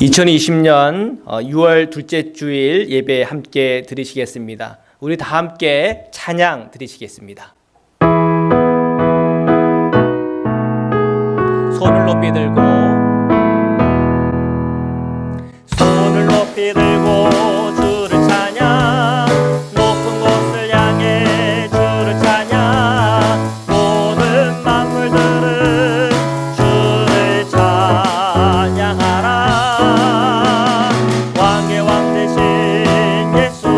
2020년 6월 둘째 주일 예배 함께 드리시겠습니다. 우리 다 함께 찬양 드리시겠습니다. 손을 높이 들고 주를 찬양, 높은 곳을 향해 주를 찬양, 모든 만물들은 주를 찬양하라. 왕의 왕 되신 예수,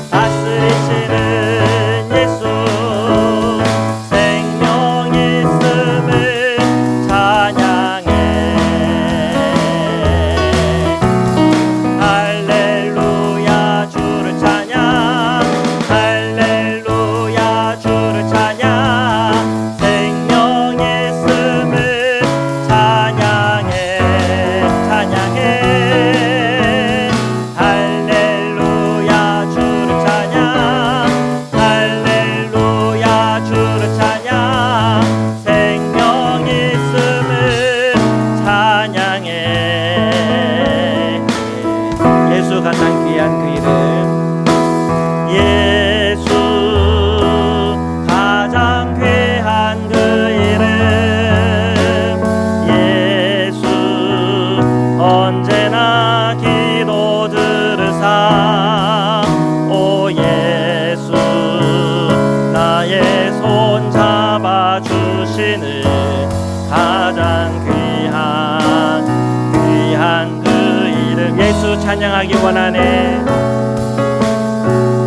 다스리시는 예수, 생명 있음을 찬양해. 할렐루야 주를 찬양, 할렐루야 주를 찬양, 생명 있음을 찬양해. 할렐루야 주를 찬양, 할렐루야 주를 찬양, 생명 있음을 찬양해. 예수 가장 귀한 그 이름, 예수 가장 귀한 그 이름, 예수 언제나 기도 들으사. 오 예수, 나의 손 잡아주시는 가장 귀한 그 이름, 예수 찬양하기 원하네.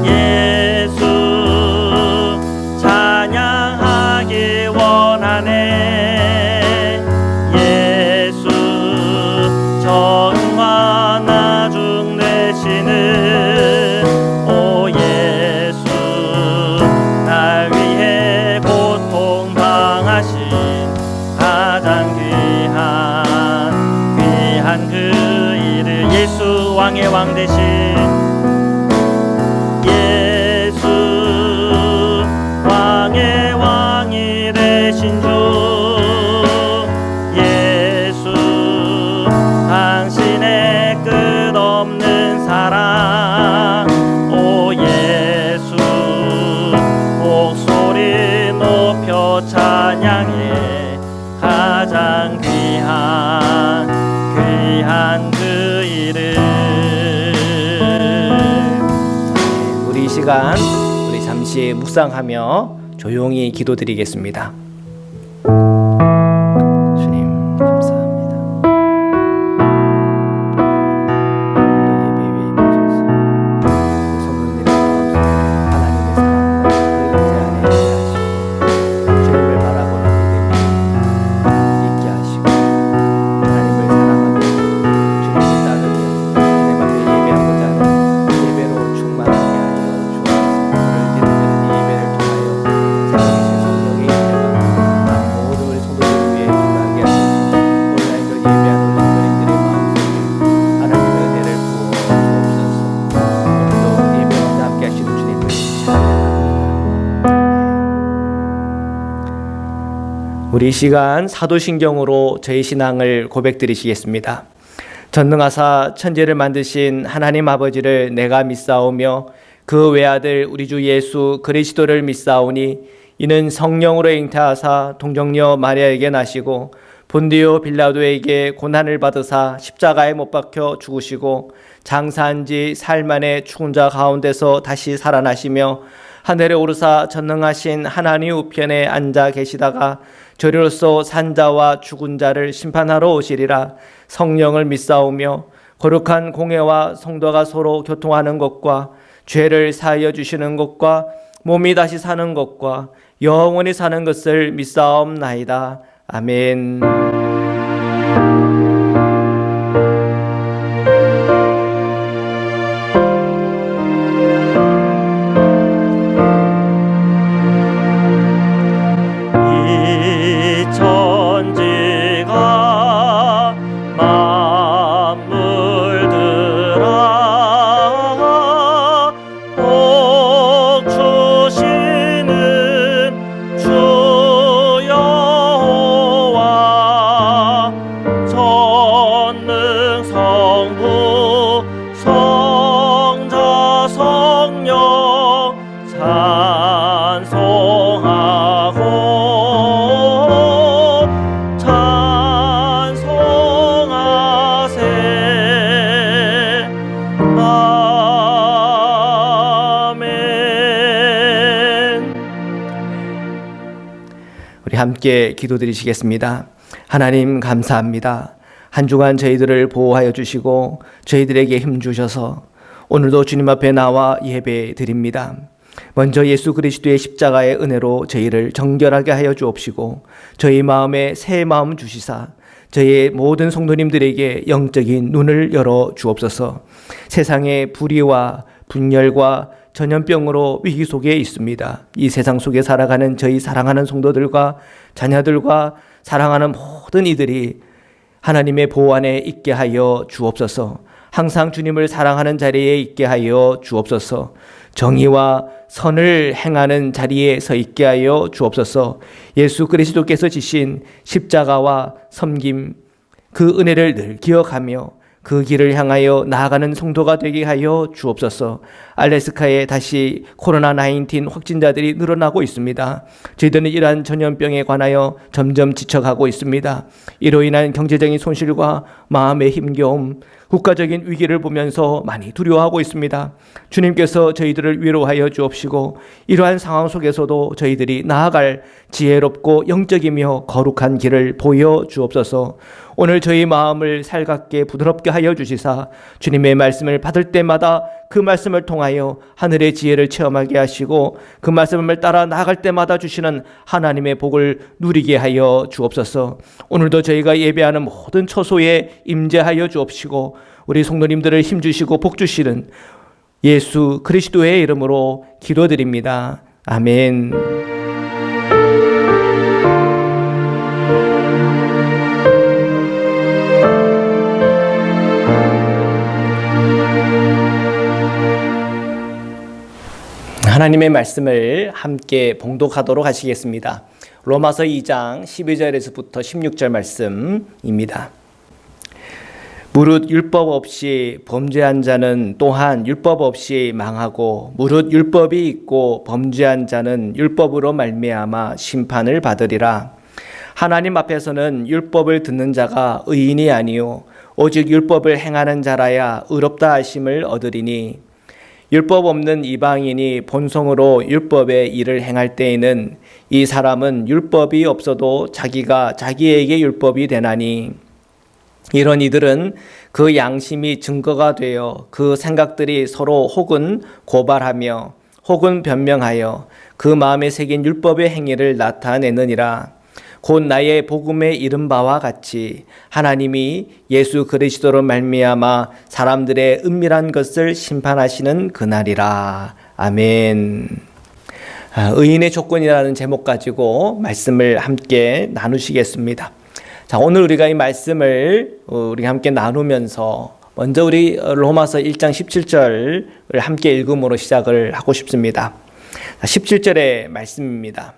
예수 찬양하기 원하네. 예수 정과 나중 되시는 오 예수, 날 위해 고통 당하신 가장 귀한 그 이름, 예수 왕의 왕 되신 예수, 왕의 왕이 되신 주 예수, 당신의 끝없는 사랑. 오 예수, 목소리 높여 찬양해. 가장 귀한 그 이름. 우리 이 시간 우리 잠시 묵상하며 조용히 기도드리겠습니다. 주님 감사합니다. 예배 위에 모셔서 손을 내려 하나님의 사랑과 그릇 안에 하시고 주님을 바라보는 믿음이 있게 하시고, 하나님을 사랑하며 주님을 따르며 주님 앞에 예배하고자 하는 예배로 충만하게 하여 주옵소서. 오늘 드리는 이 예배를 통하여 살아계신 성령의 임재가 모든 우리 성도들 위해 임하게 하소서. 온라인으로 예배하는 우리 성도님들의 마음속에 하나님의 은혜를 부어 주옵소서. 오늘도 예배 가운데 함께 하시는 주님을 찬양합니다. 우리 이 시간 사도신경으로 저희 신앙을 고백드리시겠습니다. 전능하사 천지를 만드신 하나님 아버지를 내가 믿사오며 그 외아들 우리 주 예수 그리스도를 믿사오니, 이는 성령으로 잉태하사 동정녀 마리아에게 나시고 본디오 빌라도에게 고난을 받으사 십자가에 못 박혀 죽으시고 장사한 지 사흘 만에 죽은 자 가운데서 다시 살아나시며 하늘에 오르사 전능하신 하나님 우편에 앉아 계시다가 저리로서 산자와 죽은 자를 심판하러 오시리라. 성령을 믿사오며 거룩한 공회와 성도가 서로 교통하는 것과 죄를 사하여 주시는 것과 몸이 다시 사는 것과 영원히 사는 것을 믿사옵나이다. 아멘. 이 천지가 만물들아 복 주시는 주 여호와 우리 함께 기도드리시겠습니다. 하나님 감사합니다. 한 주간 저희들을 보호하여 주시고 저희들에게 힘 주셔서 오늘도 주님 앞에 나와 예배 드립니다. 먼저 예수 그리스도의 십자가의 은혜로 저희를 정결하게 하여 주옵시고 저희 마음에 새 마음 주시사 저희 모든 성도님들에게 영적인 눈을 열어 주옵소서. 세상의 불의와 분열과 전염병으로 위기 속에 있습니다. 이 세상 속에 살아가는 저희 사랑하는 성도들과 자녀들과 사랑하는 모든 이들이 하나님의 보호 안에 있게 하여 주옵소서. 항상 주님을 사랑하는 자리에 있게 하여 주옵소서. 정의와 선을 행하는 자리에 서 있게 하여 주옵소서. 예수 그리스도께서 지신 십자가와 섬김 그 은혜를 늘 기억하며 그 길을 향하여 나아가는 성도가 되게 하여 주옵소서. 알래스카에 다시 코로나19 확진자들이 늘어나고 있습니다. 저희들은 이러한 전염병에 관하여 점점 지쳐가고 있습니다. 이로 인한 경제적인 손실과 마음의 힘겨움, 국가적인 위기를 보면서 많이 두려워하고 있습니다. 주님께서 저희들을 위로하여 주옵시고 이러한 상황 속에서도 저희들이 나아갈 지혜롭고 영적이며 거룩한 길을 보여 주옵소서. 오늘 저희 마음을 살갑게 부드럽게 하여 주시사 주님의 말씀을 받을 때마다 그 말씀을 통하여 하늘의 지혜를 체험하게 하시고 그 말씀을 따라 나아갈 때마다 주시는 하나님의 복을 누리게 하여 주옵소서. 오늘도 저희가 예배하는 모든 처소에 임재하여 주옵시고 우리 성도님들을 힘주시고 복주시는 예수 그리스도의 이름으로 기도드립니다. 아멘. 하나님의 말씀을 함께 봉독하도록 하시겠습니다. 로마서 2장 12절에서부터 16절 말씀입니다. 무릇 율법 없이 범죄한 자는 또한 율법 없이 망하고 무릇 율법이 있고 범죄한 자는 율법으로 말미암아 심판을 받으리라. 하나님 앞에서는 율법을 듣는 자가 의인이 아니요 오직 율법을 행하는 자라야 의롭다 하심을 얻으리니 율법 없는 이방인이 본성으로 율법의 일을 행할 때에는 이 사람은 율법이 없어도 자기가 자기에게 율법이 되나니 이런 이들은 그 양심이 증거가 되어 그 생각들이 서로 혹은 고발하며 혹은 변명하여 그 마음에 새긴 율법의 행위를 나타내느니라. 곧 나의 복음에 이른 바와 같이 하나님이 예수 그리스도로 말미암아 사람들의 은밀한 것을 심판하시는 그날이라. 아멘. 의인의 조건이라는 제목 가지고 말씀을 함께 나누시겠습니다. 자, 오늘 우리가 이 말씀을 우리 함께 나누면서 먼저 우리 로마서 1장 17절을 함께 읽음으로 시작을 하고 싶습니다. 17절의 말씀입니다.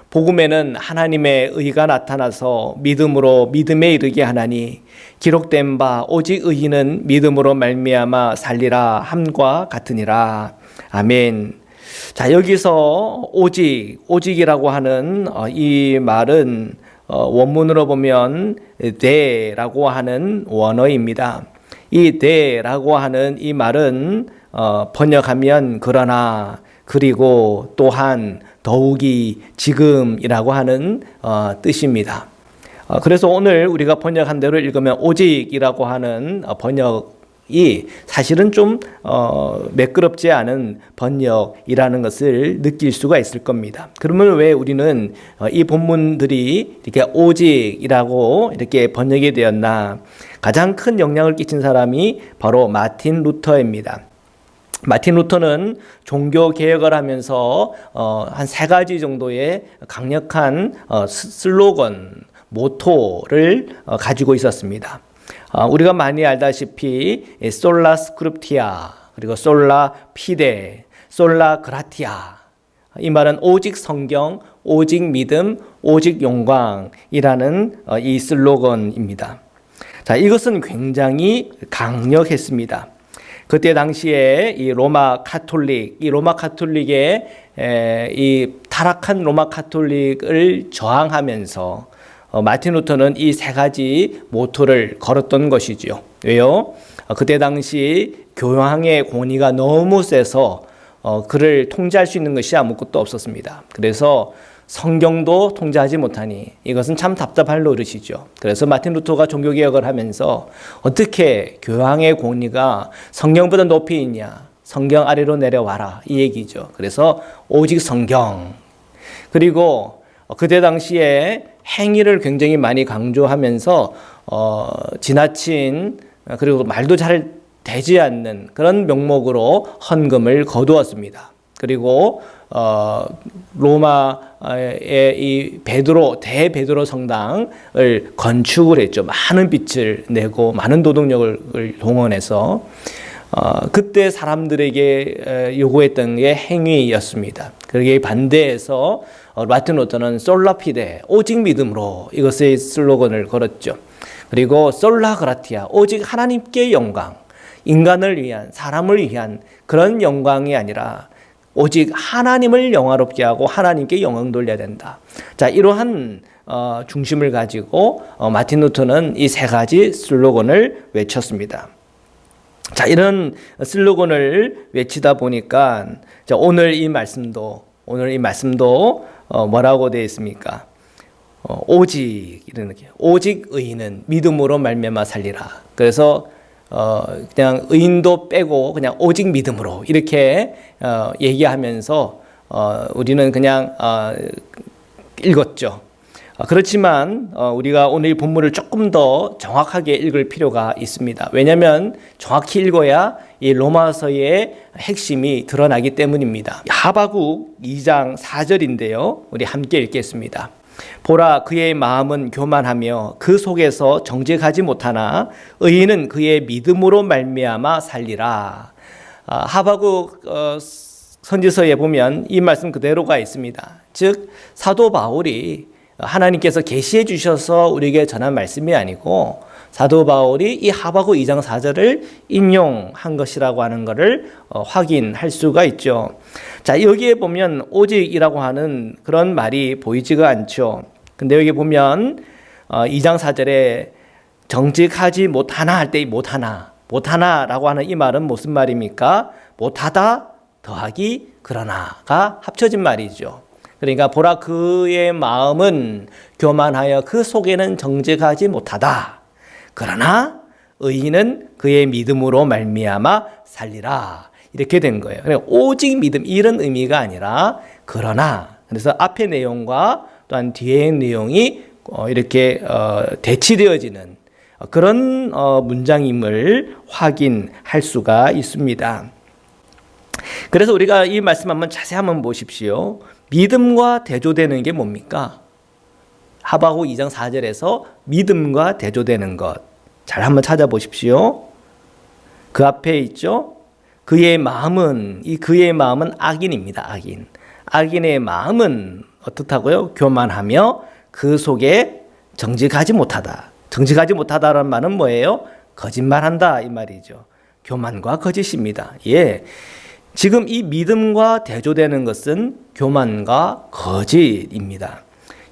복음에는 하나님의 의가 나타나서 믿음으로 믿음에 이르게 하나니 기록된 바 오직 의인은 믿음으로 말미암아 살리라 함과 같으니라. 아멘. 자, 여기서 오직이라고 하는 이 말은 원문으로 보면 대라고 하는 원어입니다. 이 대라고 하는 이 말은 번역하면 그러나 그리고 또한 더욱이 지금이라고 하는 뜻입니다. 그래서 오늘 우리가 번역한 대로 읽으면 오직이라고 하는 번역이 사실은 좀 매끄럽지 않은 번역이라는 것을 느낄 수가 있을 겁니다. 그러면 왜 우리는 이 본문들이 이렇게 오직이라고 이렇게 번역이 되었나? 가장 큰 영향을 끼친 사람이 바로 마틴 루터입니다. 마틴 루터는 종교 개혁을 하면서 한 3가지 정도의 강력한 슬로건, 모토를 가지고 있었습니다. 우리가 많이 알다시피 솔라 스크립티아, 그리고 솔라 피데, 솔라 그라티아. 이 말은 오직 성경, 오직 믿음, 오직 영광이라는 이 슬로건입니다. 자, 이것은 굉장히 강력했습니다. 그때 당시에 이 로마 카톨릭의 이 타락한 로마 카톨릭을 저항하면서 마틴 루터는 이 3가지 모토를 걸었던 것이죠. 왜요? 그때 당시 교황의 권위가 너무 세서 그를 통제할 수 있는 것이 아무것도 없었습니다. 그래서 성경도 통제하지 못하니 이것은 참 답답할 노릇이죠. 그래서 마틴 루터가 종교개혁을 하면서 어떻게 교황의 권위가 성경보다 높이 있냐, 성경 아래로 내려와라, 이 얘기죠. 그래서 오직 성경, 그리고 그때 당시에 행위를 굉장히 많이 강조하면서 지나친, 그리고 말도 잘 되지 않는 그런 명목으로 헌금을 거두었습니다. 그리고 로마의 이 대베드로 성당을 건축을 했죠. 많은 빚을 내고 많은 노동력을 동원해서 그때 사람들에게 요구했던 게 행위였습니다. 그게 반대해서 마틴 루터는 솔라 피데, 오직 믿음으로, 이것의 슬로건을 걸었죠. 그리고 솔라 그라티아, 오직 하나님께 영광, 인간을 위한, 사람을 위한 그런 영광이 아니라 오직 하나님을 영화롭게 하고 하나님께 영광 돌려야 된다. 자, 이러한 중심을 가지고 마틴 루터는 이 세 가지 슬로건을 외쳤습니다. 자, 이런 슬로건을 외치다 보니까 자, 오늘 이 말씀도 뭐라고 되어 있습니까? 오직, 이런 게 오직 의인은 믿음으로 말미암아 살리라. 그래서 그냥 의인도 빼고 그냥 오직 믿음으로 이렇게 얘기하면서 우리는 그냥 읽었죠. 그렇지만 우리가 오늘 이 본문을 조금 더 정확하게 읽을 필요가 있습니다. 왜냐하면 정확히 읽어야 이 로마서의 핵심이 드러나기 때문입니다. 하바국 2장 4절인데요. 우리 함께 읽겠습니다. 보라, 그의 마음은 교만하며 그 속에서 정직하지 못하나 의인은 그의 믿음으로 말미암아 살리라. 하바국 선지서에 보면 이 말씀 그대로가 있습니다. 즉 사도 바울이 하나님께서 계시해 주셔서 우리에게 전한 말씀이 아니고 사도 바울이 이 하바국 2장 4절을 인용한 것이라고 하는 것을 확인할 수가 있죠. 자, 여기에 보면 오직이라고 하는 그런 말이 보이지가 않죠. 근데 여기 보면 2장 4절에 정직하지 못하나 할 때 못하나라고 하는 이 말은 무슨 말입니까? 못하다 더하기 그러나가 합쳐진 말이죠. 그러니까 보라, 그의 마음은 교만하여 그 속에는 정직하지 못하다. 그러나 의인은 그의 믿음으로 말미암아 살리라. 이렇게 된 거예요. 그러니까 오직 믿음, 이런 의미가 아니라 그러나. 그래서 앞의 내용과 또한 뒤의 내용이 이렇게 대치되어지는 그런 문장임을 확인할 수가 있습니다. 그래서 우리가 이 말씀 한번 자세히 한번 보십시오. 믿음과 대조되는 게 뭡니까? 하바국 2장 4절에서 믿음과 대조되는 것. 잘 한번 찾아보십시오. 그 앞에 있죠? 그의 마음은 악인입니다. 악인의 마음은 어떻다고요? 교만하며 그 속에 정직하지 못하다. 정직하지 못하다라는 말은 뭐예요? 거짓말한다, 이 말이죠. 교만과 거짓입니다. 예. 지금 이 믿음과 대조되는 것은 교만과 거짓입니다.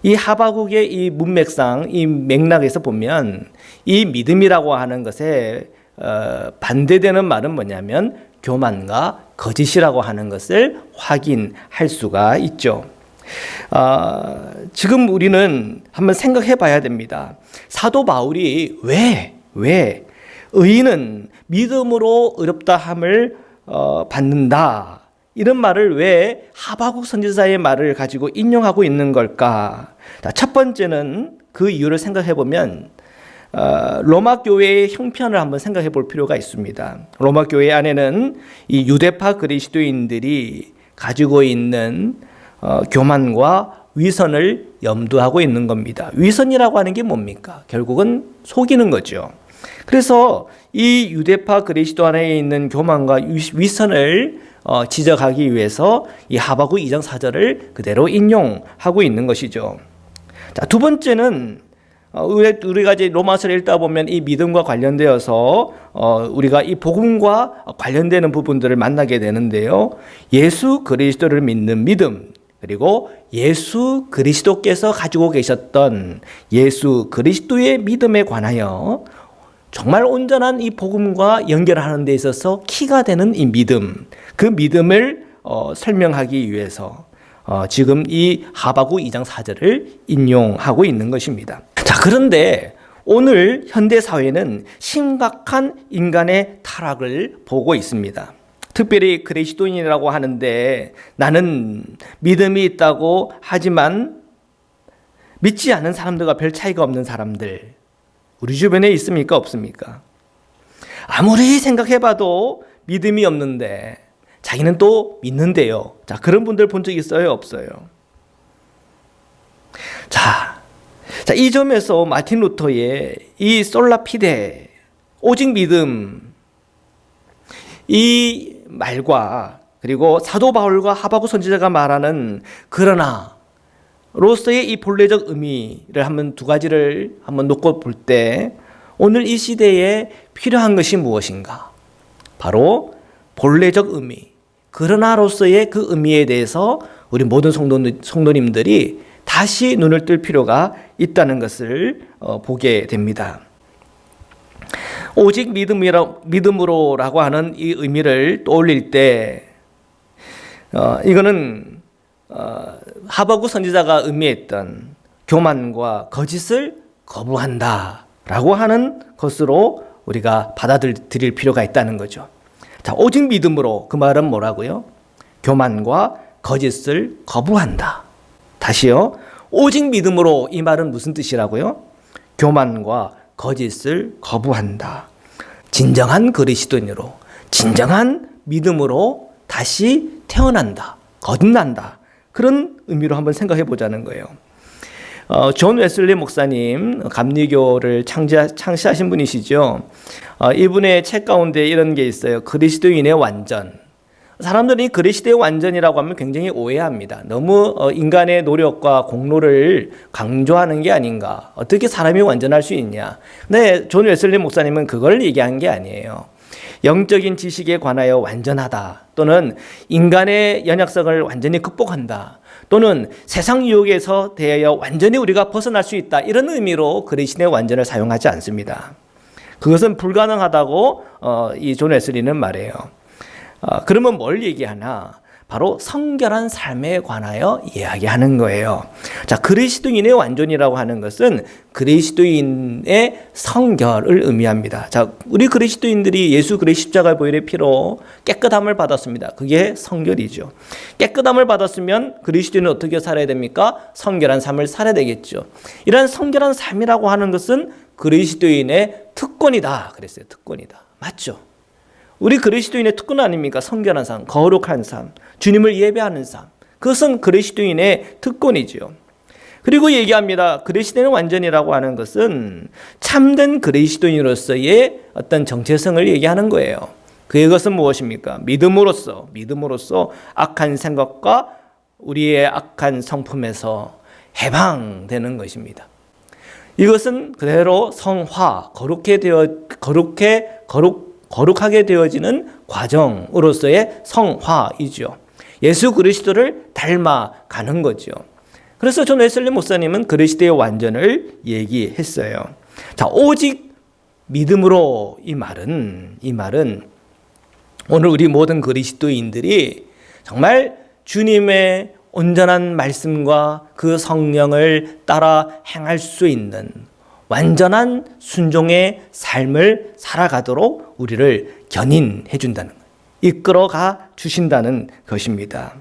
이 하바국의 이 문맥상, 이 맥락에서 보면 이 믿음이라고 하는 것에 반대되는 말은 뭐냐면 교만과 거짓이라고 하는 것을 확인할 수가 있죠. 지금 우리는 한번 생각해 봐야 됩니다. 사도 바울이 왜 의인은 믿음으로 의롭다함을 받는다, 이런 말을 왜 하바국 선지자의 말을 가지고 인용하고 있는 걸까? 첫 번째는 그 이유를 생각해 보면 로마 교회의 형편을 한번 생각해 볼 필요가 있습니다. 로마 교회 안에는 이 유대파 그리스도인들이 가지고 있는 교만과 위선을 염두하고 있는 겁니다. 위선이라고 하는 게 뭡니까? 결국은 속이는 거죠. 그래서 이 유대파 그리스도 안에 있는 교만과 위선을 지적하기 위해서 이 하바국 2장 4절을 그대로 인용하고 있는 것이죠. 자, 두 번째는 우리가 이제 로마서를 읽다 보면 이 믿음과 관련되어서 우리가 이 복음과 관련되는 부분들을 만나게 되는데요. 예수 그리스도를 믿는 믿음, 그리고 예수 그리스도께서 가지고 계셨던 예수 그리스도의 믿음에 관하여 정말 온전한 이 복음과 연결하는 데 있어서 키가 되는 이 믿음, 그 믿음을 설명하기 위해서 지금 이 하바국 2장 4절을 인용하고 있는 것입니다. 자, 그런데 오늘 현대 사회는 심각한 인간의 타락을 보고 있습니다. 특별히 그리스도인이라고 하는데 나는 믿음이 있다고 하지만 믿지 않는 사람들과 별 차이가 없는 사람들, 우리 주변에 있습니까? 없습니까? 아무리 생각해봐도 믿음이 없는데 자기는 또 믿는데요. 자, 그런 분들 본 적 있어요? 없어요? 자, 이 점에서 마틴 루터의 이 솔라 피데, 오직 믿음, 이 말과 그리고 사도 바울과 하바국 선지자가 말하는 그러나 로서의 이 본래적 의미를 한번 두 가지를 한번 놓고 볼 때 오늘 이 시대에 필요한 것이 무엇인가? 바로 본래적 의미, 그러나로서의 그 의미에 대해서 우리 모든 성도님들이 다시 눈을 뜰 필요가 있다는 것을 보게 됩니다. 오직 믿음으로라고 하는 이 의미를 떠올릴 때 이거는 하바국 선지자가 의미했던 교만과 거짓을 거부한다라고 하는 것으로 우리가 받아들일 필요가 있다는 거죠. 자, 오직 믿음으로, 그 말은 뭐라고요? 교만과 거짓을 거부한다. 다시요. 오직 믿음으로, 이 말은 무슨 뜻이라고요? 교만과 거짓을 거부한다. 진정한 그리스도인으로, 진정한 믿음으로 다시 태어난다, 거듭난다. 그런 의미로 한번 생각해 보자는 거예요. 존 웨슬리 목사님, 감리교를 창시하신 분이시죠. 이분의 책 가운데 이런 게 있어요. 그리스도인의 완전. 사람들이 그리스도의 완전이라고 하면 굉장히 오해합니다. 너무 인간의 노력과 공로를 강조하는 게 아닌가. 어떻게 사람이 완전할 수 있냐. 근데 존 웨슬리 목사님은 그걸 얘기한 게 아니에요. 영적인 지식에 관하여 완전하다, 또는 인간의 연약성을 완전히 극복한다, 또는 세상 유혹에서 대하여 완전히 우리가 벗어날 수 있다, 이런 의미로 그리스도의 완전을 사용하지 않습니다. 그것은 불가능하다고 이 존 웨슬리는 말해요. 그러면 뭘 얘기하나? 바로 성결한 삶에 관하여 이야기하는 거예요. 자, 그리스도인의 완전이라고 하는 것은 그리스도인의 성결을 의미합니다. 자, 우리 그리스도인들이 예수 그리스도의 십자가 보혈의 피로 깨끗함을 받았습니다. 그게 성결이죠. 깨끗함을 받았으면 그리스도인은 어떻게 살아야 됩니까? 성결한 삶을 살아야 되겠죠. 이런 성결한 삶이라고 하는 것은 그리스도인의 특권이다 그랬어요. 특권이다. 맞죠? 우리 그리스도인의 특권 아닙니까? 성결한 삶, 거룩한 삶, 주님을 예배하는 삶. 그것은 그리스도인의 특권이지요. 그리고 얘기합니다. 그리스도인의 완전이라고 하는 것은 참된 그리스도인으로서의 어떤 정체성을 얘기하는 거예요. 그것은 무엇입니까? 믿음으로써 악한 생각과 우리의 악한 성품에서 해방되는 것입니다. 이것은 그대로 성화, 거룩하게 되어지는 과정으로서의 성화이죠. 예수 그리스도를 닮아가는 거죠. 그래서 존 웨슬리 목사님은 그리스도의 완전을 얘기했어요. 자, 오직 믿음으로, 이 말은 오늘 우리 모든 그리스도인들이 정말 주님의 온전한 말씀과 그 성령을 따라 행할 수 있는 완전한 순종의 삶을 살아가도록 우리를 견인해 준다는 것, 이끌어가 주신다는 것입니다.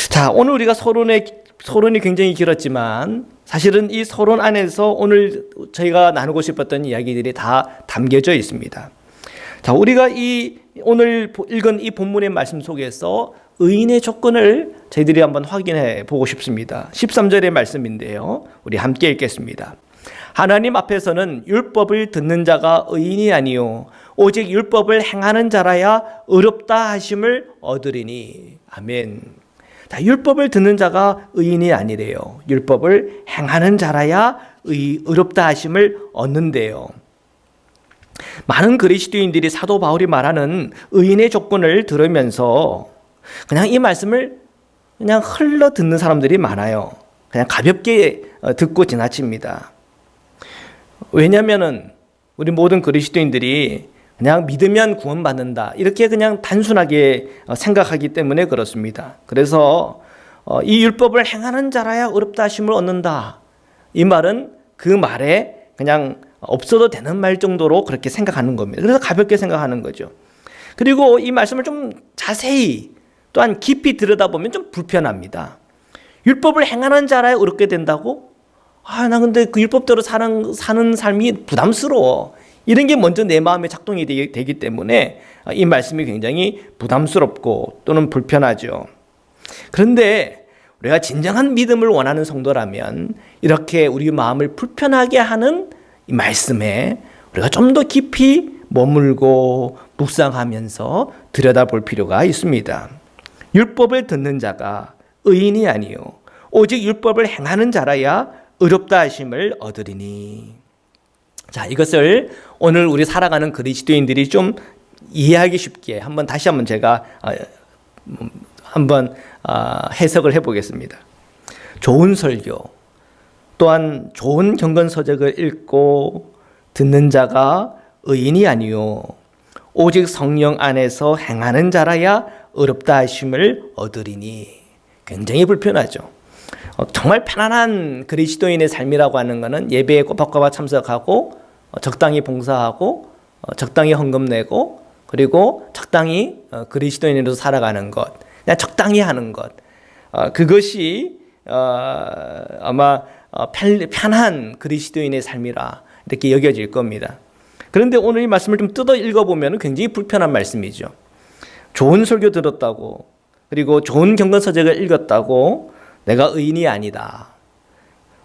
자, 오늘 우리가 서론이 굉장히 길었지만 사실은 이 서론 안에서 오늘 저희가 나누고 싶었던 이야기들이 다 담겨져 있습니다. 자, 우리가 오늘 읽은 이 본문의 말씀 속에서 의인의 조건을 저희들이 한번 확인해 보고 싶습니다. 13절의 말씀인데요. 우리 함께 읽겠습니다. 하나님 앞에서는 율법을 듣는 자가 의인이 아니요 오직 율법을 행하는 자라야 의롭다 하심을 얻으리니. 아멘. 자, 율법을 듣는 자가 의인이 아니래요. 율법을 행하는 자라야 의롭다 하심을 얻는데요. 많은 그리스도인들이 사도 바울이 말하는 의인의 조건을 들으면서 그냥 이 말씀을 그냥 흘러 듣는 사람들이 많아요. 그냥 가볍게 듣고 지나칩니다. 왜냐하면은 우리 모든 그리스도인들이 그냥 믿으면 구원받는다, 이렇게 그냥 단순하게 생각하기 때문에 그렇습니다. 그래서 이 율법을 행하는 자라야 의롭다 하심을 얻는다, 이 말은 그 말에 그냥 없어도 되는 말 정도로 그렇게 생각하는 겁니다. 그래서 가볍게 생각하는 거죠. 그리고 이 말씀을 좀 자세히 또한 깊이 들여다보면 좀 불편합니다. 율법을 행하는 자라야 의롭게 된다고? 나 근데 그 율법대로 사는 삶이 부담스러워, 이런 게 먼저 내 마음에 작동이 되기 때문에 이 말씀이 굉장히 부담스럽고 또는 불편하죠. 그런데 우리가 진정한 믿음을 원하는 성도라면 이렇게 우리 마음을 불편하게 하는 이 말씀에 우리가 좀 더 깊이 머물고 묵상하면서 들여다볼 필요가 있습니다. 율법을 듣는 자가 의인이 아니요 오직 율법을 행하는 자라야 의롭다 하심을 얻으리니. 자, 이것을 오늘 우리 살아가는 그리스도인들이 좀 이해하기 쉽게 다시 한번 제가 해석을 해보겠습니다. 좋은 설교 또한 좋은 경건서적을 읽고 듣는 자가 의인이 아니요 오직 성령 안에서 행하는 자라야 의롭다 하심을 얻으리니. 굉장히 불편하죠. 정말 편안한 그리스도인의 삶이라고 하는 것은 예배에 꼬박꼬박 참석하고 적당히 봉사하고 적당히 헌금 내고 그리고 적당히 그리스도인으로 살아가는 것, 그냥 적당히 하는 것, 그것이 아마 편한 그리스도인의 삶이라 이렇게 여겨질 겁니다. 그런데 오늘 이 말씀을 좀 뜯어 읽어보면 굉장히 불편한 말씀이죠. 좋은 설교 들었다고, 그리고 좋은 경건서적을 읽었다고 내가 의인이 아니다.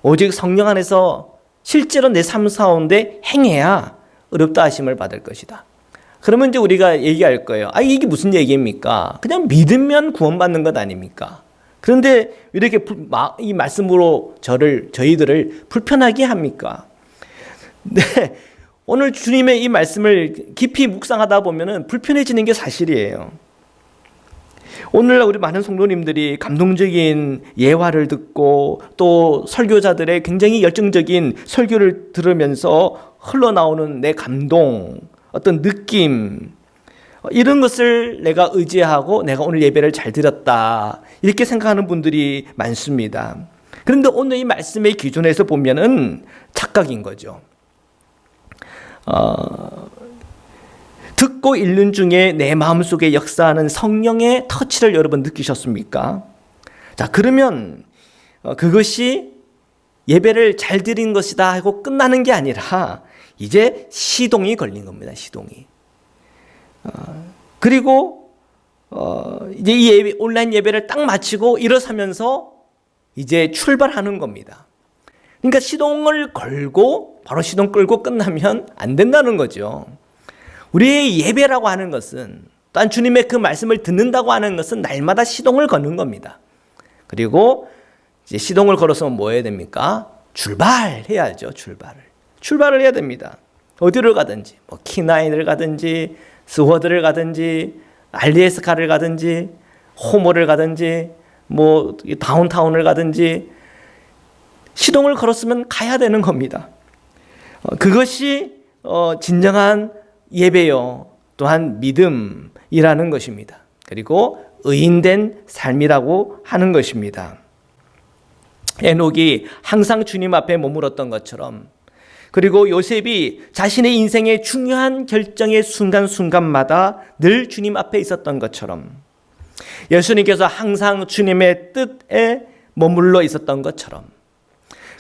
오직 성령 안에서 실제로 내 삶 가운데 행해야 의롭다 하심을 받을 것이다. 그러면 이제 우리가 얘기할 거예요. 이게 무슨 얘기입니까? 그냥 믿으면 구원받는 것 아닙니까? 그런데 이렇게 이 말씀으로 저희들을 불편하게 합니까? 네, 오늘 주님의 이 말씀을 깊이 묵상하다 보면 불편해지는 게 사실이에요. 오늘날 우리 많은 성도님들이 감동적인 예화를 듣고 또 설교자들의 굉장히 열정적인 설교를 들으면서 흘러나오는 내 감동, 어떤 느낌, 이런 것을 내가 의지하고 내가 오늘 예배를 잘 드렸다, 이렇게 생각하는 분들이 많습니다. 그런데 오늘 이 말씀의 기준에서 보면은 착각인 거죠. 듣고 읽는 중에 내 마음속에 역사하는 성령의 터치를 여러분 느끼셨습니까? 자, 그러면 그것이 예배를 잘 드린 것이다 하고 끝나는 게 아니라 이제 시동이 걸린 겁니다. 시동이. 그리고 이제 이 온라인 예배를 딱 마치고 일어서면서 이제 출발하는 겁니다. 그러니까 시동을 걸고 바로 시동 끌고 끝나면 안 된다는 거죠. 우리의 예배라고 하는 것은, 또한 주님의 그 말씀을 듣는다고 하는 것은 날마다 시동을 거는 겁니다. 그리고 이제 시동을 걸어서 뭐 해야 됩니까? 출발해야죠. 출발을 해야 됩니다. 어디를 가든지, 키나인을 가든지, 스워드를 가든지, 알리에스카를 가든지, 호모를 가든지, 다운타운을 가든지, 시동을 걸었으면 가야 되는 겁니다. 그것이 진정한 예배요, 또한 믿음이라는 것입니다. 그리고 의인된 삶이라고 하는 것입니다. 에녹이 항상 주님 앞에 머물었던 것처럼, 그리고 요셉이 자신의 인생의 중요한 결정의 순간순간마다 늘 주님 앞에 있었던 것처럼, 예수님께서 항상 주님의 뜻에 머물러 있었던 것처럼,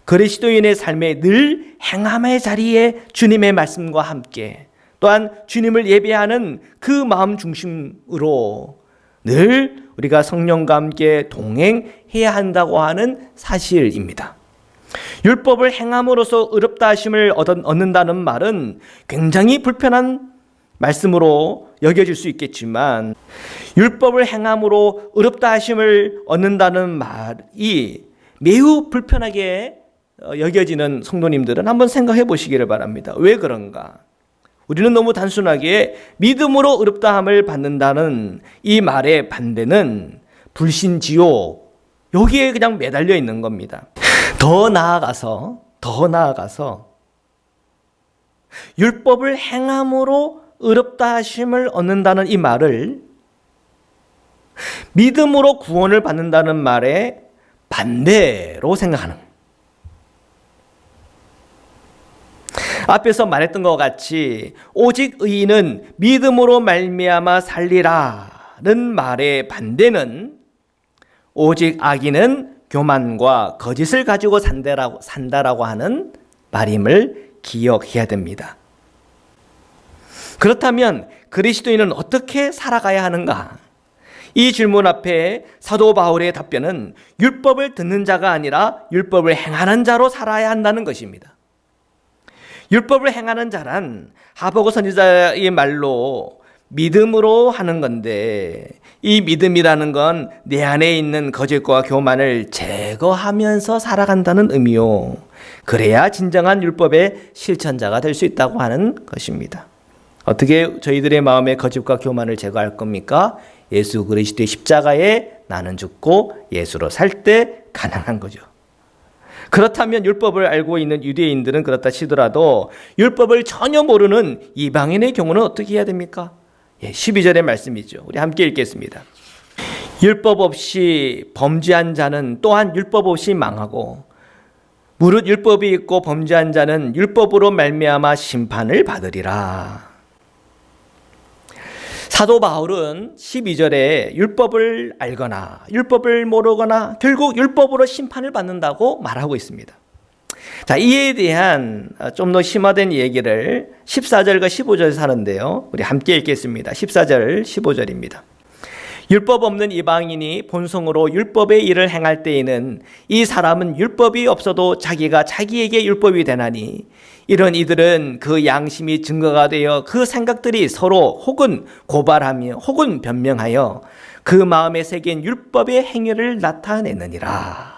그리스도인의 삶에 늘 행함의 자리에 주님의 말씀과 함께, 또한 주님을 예배하는 그 마음 중심으로 늘 우리가 성령과 함께 동행해야 한다고 하는 사실입니다. 율법을 행함으로써 의롭다 하심을 얻는다는 말은 굉장히 불편한 말씀으로 여겨질 수 있겠지만, 율법을 행함으로 의롭다 하심을 얻는다는 말이 매우 불편하게 여겨지는 성도님들은 한번 생각해 보시기를 바랍니다. 왜 그런가? 우리는 너무 단순하게 믿음으로 의롭다함을 받는다는 이 말의 반대는 불신지옥, 여기에 그냥 매달려 있는 겁니다. 더 나아가서 율법을 행함으로 의롭다 하심을 얻는다는 이 말을 믿음으로 구원을 받는다는 말의 반대로 생각하는, 앞에서 말했던 것 같이 오직 의인은 믿음으로 말미암아 살리라는 말의 반대는 오직 악인은 교만과 거짓을 가지고 산다라고 하는 말임을 기억해야 됩니다. 그렇다면 그리스도인은 어떻게 살아가야 하는가? 이 질문 앞에 사도 바울의 답변은 율법을 듣는 자가 아니라 율법을 행하는 자로 살아야 한다는 것입니다. 율법을 행하는 자란 하박국 선지자의 말로 믿음으로 하는 건데, 이 믿음이라는 건 내 안에 있는 거짓과 교만을 제거하면서 살아간다는 의미요. 그래야 진정한 율법의 실천자가 될 수 있다고 하는 것입니다. 어떻게 저희들의 마음의 거짓과 교만을 제거할 겁니까? 예수 그리스도의 십자가에 나는 죽고 예수로 살 때 가능한 거죠. 그렇다면 율법을 알고 있는 유대인들은 그렇다 치더라도 율법을 전혀 모르는 이방인의 경우는 어떻게 해야 됩니까? 12절의 말씀이죠. 우리 함께 읽겠습니다. 율법 없이 범죄한 자는 또한 율법 없이 망하고 무릇 율법이 있고 범죄한 자는 율법으로 말미암아 심판을 받으리라. 사도 바울은 12절에 율법을 알거나 율법을 모르거나 결국 율법으로 심판을 받는다고 말하고 있습니다. 자, 이에 대한 좀 더 심화된 얘기를 14절과 15절에서 하는데요. 우리 함께 읽겠습니다. 14절, 15절입니다. 율법 없는 이방인이 본성으로 율법의 일을 행할 때에는 이 사람은 율법이 없어도 자기가 자기에게 율법이 되나니 이런 이들은 그 양심이 증거가 되어 그 생각들이 서로 혹은 고발하며 혹은 변명하여 그 마음에 새긴 율법의 행위를 나타내느니라.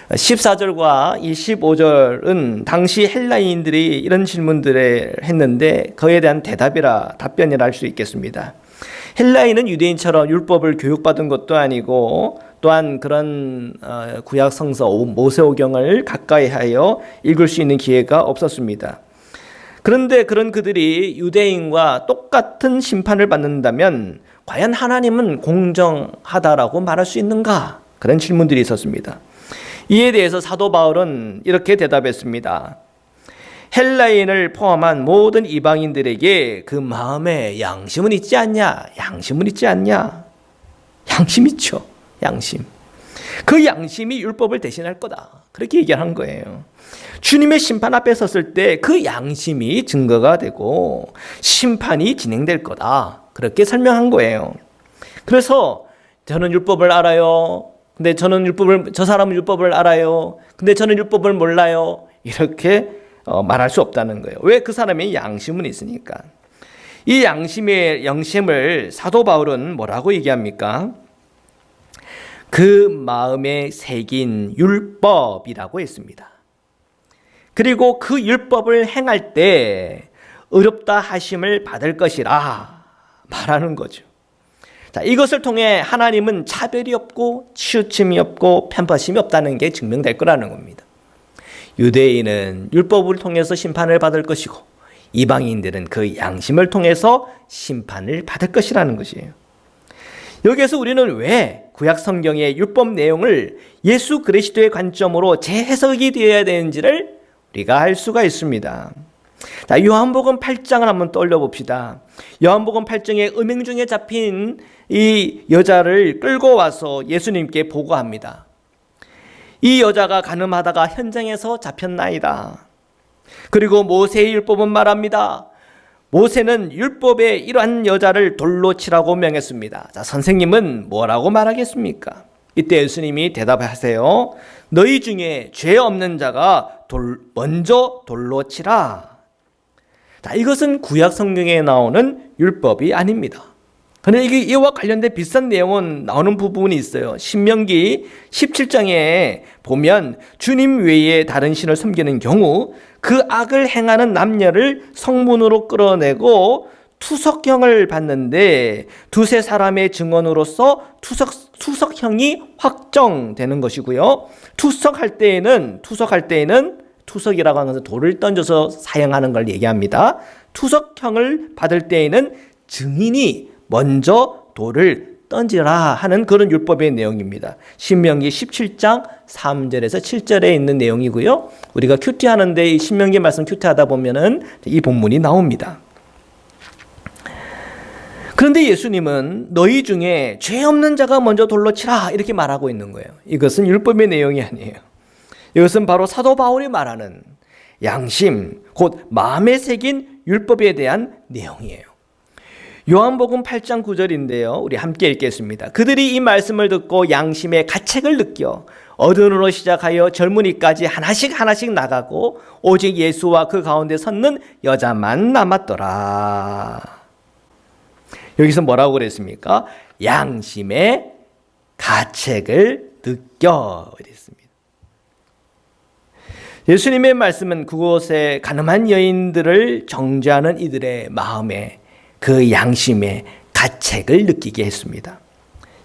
14절과 이 15절은 당시 헬라인들이 이런 질문들을 했는데 그에 대한 답변이라 할 수 있겠습니다. 헬라인은 유대인처럼 율법을 교육받은 것도 아니고 또한 그런 구약 성서 모세오경을 가까이 하여 읽을 수 있는 기회가 없었습니다. 그런데 그런 그들이 유대인과 똑같은 심판을 받는다면 과연 하나님은 공정하다라고 말할 수 있는가? 그런 질문들이 있었습니다. 이에 대해서 사도 바울은 이렇게 대답했습니다. 헬라인을 포함한 모든 이방인들에게 그 마음에 양심은 있지 않냐? 양심은 있지 않냐? 양심 있죠. 양심. 그 양심이 율법을 대신할 거다. 그렇게 얘기한 거예요. 주님의 심판 앞에 섰을 때 그 양심이 증거가 되고 심판이 진행될 거다. 그렇게 설명한 거예요. 그래서 저는 율법을 알아요. 근데 저 사람은 율법을 알아요. 근데 저는 율법을 몰라요. 이렇게 말할 수 없다는 거예요. 왜? 그 사람의 양심은 있으니까. 이 양심을 사도 바울은 뭐라고 얘기합니까? 그 마음에 새긴 율법이라고 했습니다. 그리고 그 율법을 행할 때 의롭다 하심을 받을 것이라 말하는 거죠. 자, 이것을 통해 하나님은 차별이 없고 치우침이 없고 편파심이 없다는 게 증명될 거라는 겁니다. 유대인은 율법을 통해서 심판을 받을 것이고 이방인들은 그 양심을 통해서 심판을 받을 것이라는 것이에요. 여기에서 우리는 왜 구약 성경의 율법 내용을 예수 그리스도의 관점으로 재해석이 되어야 되는지를 우리가 알 수가 있습니다. 자, 요한복음 8장을 한번 떠올려 봅시다. 요한복음 8장의 음행 중에 잡힌 이 여자를 끌고 와서 예수님께 보고합니다. 이 여자가 간음하다가 현장에서 잡혔나이다. 그리고 모세의 율법은 말합니다. 모세는 율법에 이러한 여자를 돌로 치라고 명했습니다. 자, 선생님은 뭐라고 말하겠습니까? 이때 예수님이 대답하세요. 너희 중에 죄 없는 자가 먼저 돌로 치라. 자, 이것은 구약 성경에 나오는 율법이 아닙니다. 그런데 이와 관련된 비슷한 내용은 나오는 부분이 있어요. 신명기 17장에 보면 주님 외에 다른 신을 섬기는 경우 그 악을 행하는 남녀를 성문으로 끌어내고 투석형을 받는데 두세 사람의 증언으로서 투석형이 확정되는 것이고요. 투석할 때에는 투석이라고 하는 것은 돌을 던져서 사용하는 걸 얘기합니다. 투석형을 받을 때에는 증인이 먼저 돌을 던지라 하는 그런 율법의 내용입니다. 신명기 17장 3절에서 7절에 있는 내용이고요. 우리가 큐티하는데 이 신명기 말씀 큐티하다 보면은 이 본문이 나옵니다. 그런데 예수님은 너희 중에 죄 없는 자가 먼저 돌로 치라 이렇게 말하고 있는 거예요. 이것은 율법의 내용이 아니에요. 이것은 바로 사도 바울이 말하는 양심, 곧 마음에 새긴 율법에 대한 내용이에요. 요한복음 8장 9절인데요. 우리 함께 읽겠습니다. 그들이 이 말씀을 듣고 양심의 가책을 느껴 어른으로 시작하여 젊은이까지 하나씩 나가고 오직 예수와 그 가운데 섰는 여자만 남았더라. 여기서 뭐라고 그랬습니까? 양심의 가책을 느껴 그랬습니다. 예수님의 말씀은 그곳에 가늠한 여인들을 정죄하는 이들의 마음에 그 양심의 가책을 느끼게 했습니다.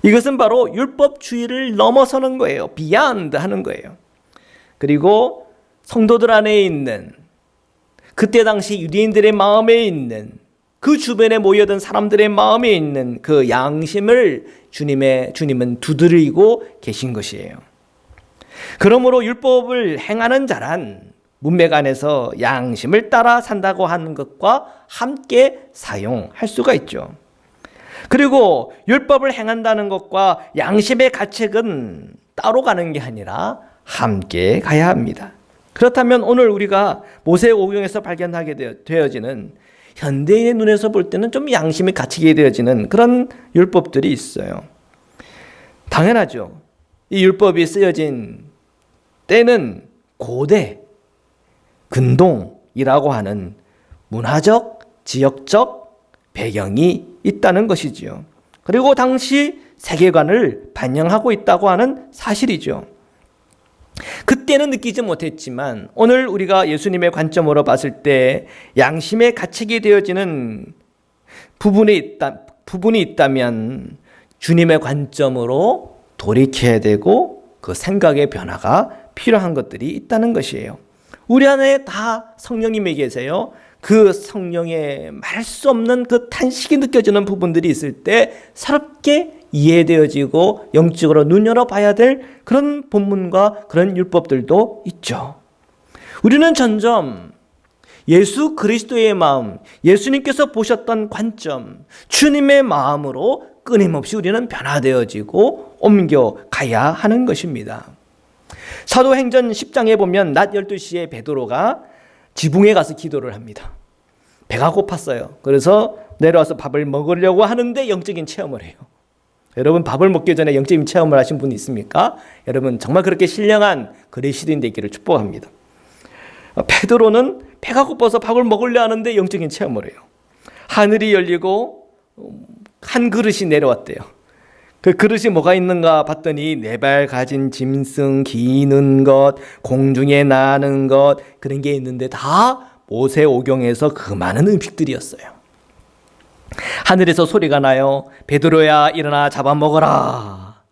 이것은 바로 율법주의를 넘어서는 거예요. beyond 하는 거예요. 그리고 성도들 안에 있는, 그때 당시 유대인들의 마음에 있는, 그 주변에 모여든 사람들의 마음에 있는 그 양심을 주님은 두드리고 계신 것이에요. 그러므로 율법을 행하는 자란 문맥 안에서 양심을 따라 산다고 하는 것과 함께 사용할 수가 있죠. 그리고 율법을 행한다는 것과 양심의 가책은 따로 가는 게 아니라 함께 가야 합니다. 그렇다면 오늘 우리가 모세오경에서 발견하게 되어지는 현대인의 눈에서 볼 때는 좀 양심이 갇히게 되어지는 그런 율법들이 있어요. 당연하죠. 이 율법이 쓰여진 때는 고대, 근동이라고 하는 문화적, 지역적 배경이 있다는 것이지요. 그리고 당시 세계관을 반영하고 있다고 하는 사실이죠. 그때는 느끼지 못했지만 오늘 우리가 예수님의 관점으로 봤을 때 양심의 가책이 되어지는 부분이 있다면 주님의 관점으로 돌이켜야 되고 그 생각의 변화가 필요한 것들이 있다는 것이에요. 우리 안에 다 성령님이 계세요. 그 성령의 말할 수 없는 그 탄식이 느껴지는 부분들이 있을 때 새롭게 이해되어지고 영적으로 눈 열어봐야 될 그런 본문과 그런 율법들도 있죠. 우리는 점점 예수 그리스도의 마음, 예수님께서 보셨던 관점, 주님의 마음으로 끊임없이 우리는 변화되어지고 옮겨가야 하는 것입니다. 사도행전 10장에 보면 낮 12시에 베드로가 지붕에 가서 기도를 합니다. 배가 고팠어요. 그래서 내려와서 밥을 먹으려고 하는데 영적인 체험을 해요. 여러분 밥을 먹기 전에 영적인 체험을 하신 분이 있습니까? 여러분 정말 그렇게 신령한 그리스도인 되기를 축복합니다. 베드로는 배가 고파서 밥을 먹으려 하는데 영적인 체험을 해요. 하늘이 열리고 한 그릇이 내려왔대요. 그 그릇이 뭐가 있는가 봤더니 네 발 가진 짐승, 기는 것, 공중에 나는 것 그런 게 있는데 다 모세오경에서 그 많은 음식들이었어요. 하늘에서 소리가 나요. 베드로야 일어나 잡아먹어라.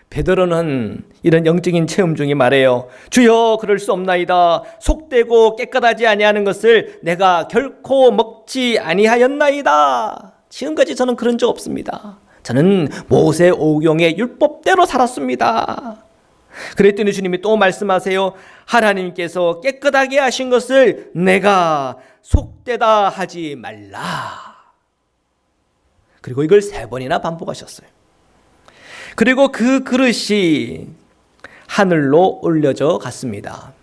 베드로는 이런 영적인 체험 중에 말해요. 주여 그럴 수 없나이다. 속되고 깨끗하지 아니하는 것을 내가 결코 먹지 아니하였나이다. 지금까지 저는 그런 적 없습니다. 저는 모세오경의 율법대로 살았습니다. 그랬더니 주님이 또 말씀하세요. 하나님께서 깨끗하게 하신 것을 내가 속되다 하지 말라. 그리고 이걸 3번이나 반복하셨어요. 그리고 그 그릇이 하늘로 올려져 갔습니다.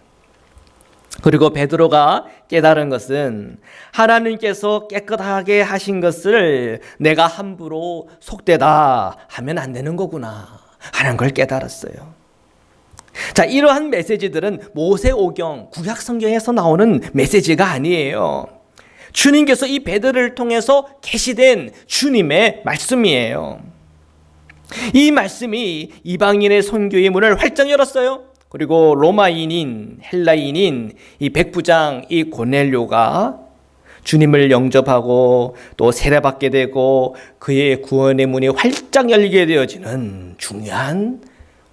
그리고 베드로가 깨달은 것은 하나님께서 깨끗하게 하신 것을 내가 함부로 속되다 하면 안 되는 거구나 하는 걸 깨달았어요. 자, 이러한 메시지들은 모세오경, 구약성경에서 나오는 메시지가 아니에요. 주님께서 이 베드로를 통해서 계시된 주님의 말씀이에요. 이 말씀이 이방인의 선교의 문을 활짝 열었어요. 그리고 로마인인, 헬라인인 이 백부장 이 고넬료가 주님을 영접하고 또 세례받게 되고 그의 구원의 문이 활짝 열리게 되어지는 중요한